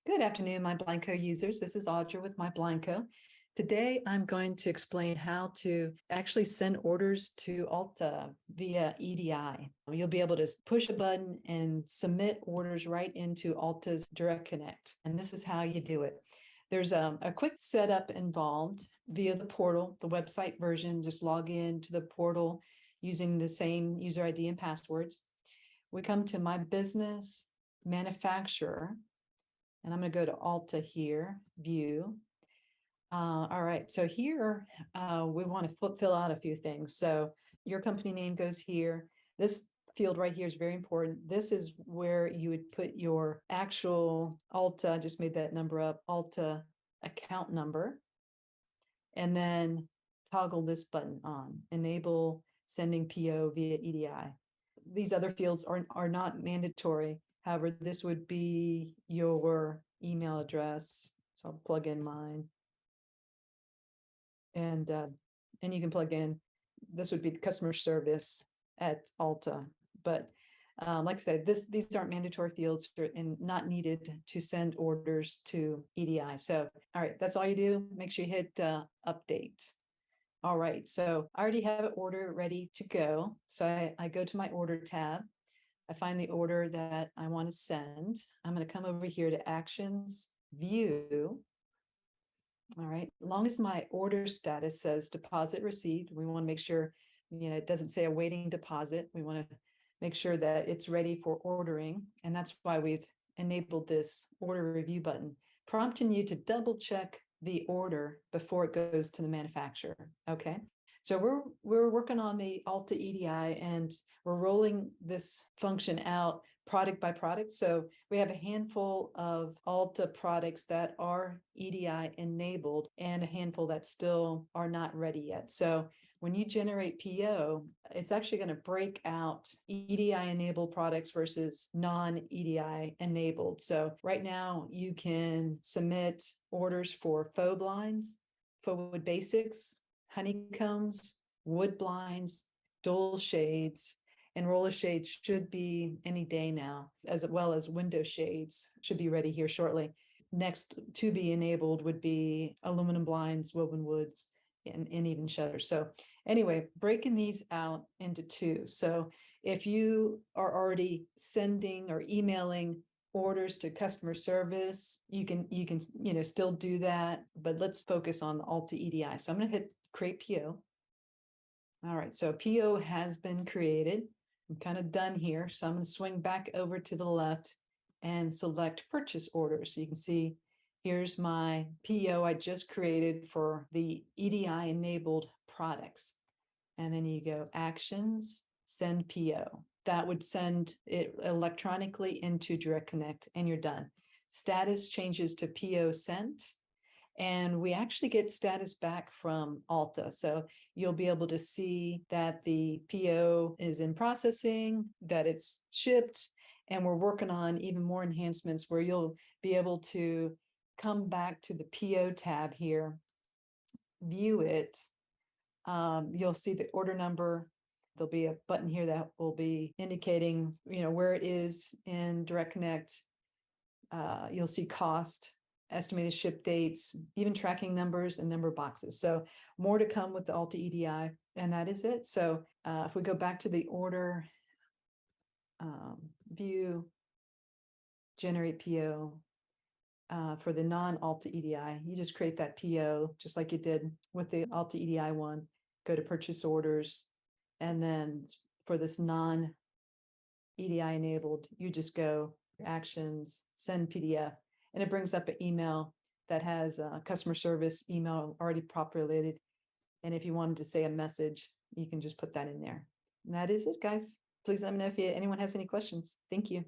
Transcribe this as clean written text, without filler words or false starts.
Good afternoon, MyBlindCo users. This is Audra with MyBlindCo. Today, I'm going to explain how to actually send orders to Alta via EDI. You'll be able to push a button and submit orders right into Alta's Direct Connect. And this is how you do it. There's a quick setup involved via the portal, the website version. Just log in to the portal using the same user ID and passwords. We come to My Business Manufacturer. And I'm going to go to Alta here, view. All right, so here we want to fill out a few things. So your company name goes here. This field right here is very important. This is where you would put your actual Alta, I just made that number up, Alta account number. And then toggle this button on, enable sending PO via EDI. These other fields are not mandatory. However, this would be your email address. So I'll plug in mine. And you can plug in, this would be customer service at Alta. But like I said, these aren't mandatory fields and not needed to send orders to EDI. So, all right, that's all you do. Make sure you hit update. All right, so I already have an order ready to go. So I go to my order tab. I find the order that I want to send. I'm going to come over here to Actions, View. All right, as long as my order status says deposit received, we want to make sure, it doesn't say awaiting deposit. We want to make sure that it's ready for ordering. And that's why we've enabled this order review button, prompting you to double check the order before it goes to the manufacturer. Okay. So we're working on the Alta EDI and we're rolling this function out product by product. So we have a handful of Alta products that are EDI enabled and a handful that still are not ready yet. So when you generate PO, it's actually going to break out EDI enabled products versus non-EDI enabled. So right now you can submit orders for faux blinds, faux wood basics, honeycombs, wood blinds, dual shades, and roller shades should be any day now, as well as window shades should be ready here shortly. Next to be enabled would be aluminum blinds, woven woods, and even shutters. So anyway, breaking these out into two. So if you are already sending or emailing orders to customer service, you can still do that, but let's focus on the Alta EDI. So I'm going to hit create PO. All right, so PO has been created. I'm kind of done here. So I'm going to swing back over to the left and select purchase order. So you can see here's my PO I just created for the EDI enabled products. And then you go actions, send PO. That would send it electronically into Direct Connect and you're done. Status changes to PO sent. And we actually get status back from Alta. So you'll be able to see that the PO is in processing, that it's shipped, and we're working on even more enhancements where you'll be able to come back to the PO tab here, view it. You'll see the order number. There'll be a button here that will be indicating, where it is in Direct Connect. You'll see cost, estimated ship dates, even tracking numbers and number boxes. So more to come with the Alta EDI, and that is it. So if we go back to the order, view, generate PO, for the non-Alta EDI, you just create that PO just like you did with the Alta EDI one, go to purchase orders, and then for this non-EDI enabled, you just go actions, send PDF, and it brings up an email that has a customer service email already populated. And if you wanted to say a message, you can just put that in there. And that is it, guys. Please let me know if anyone has any questions. Thank you.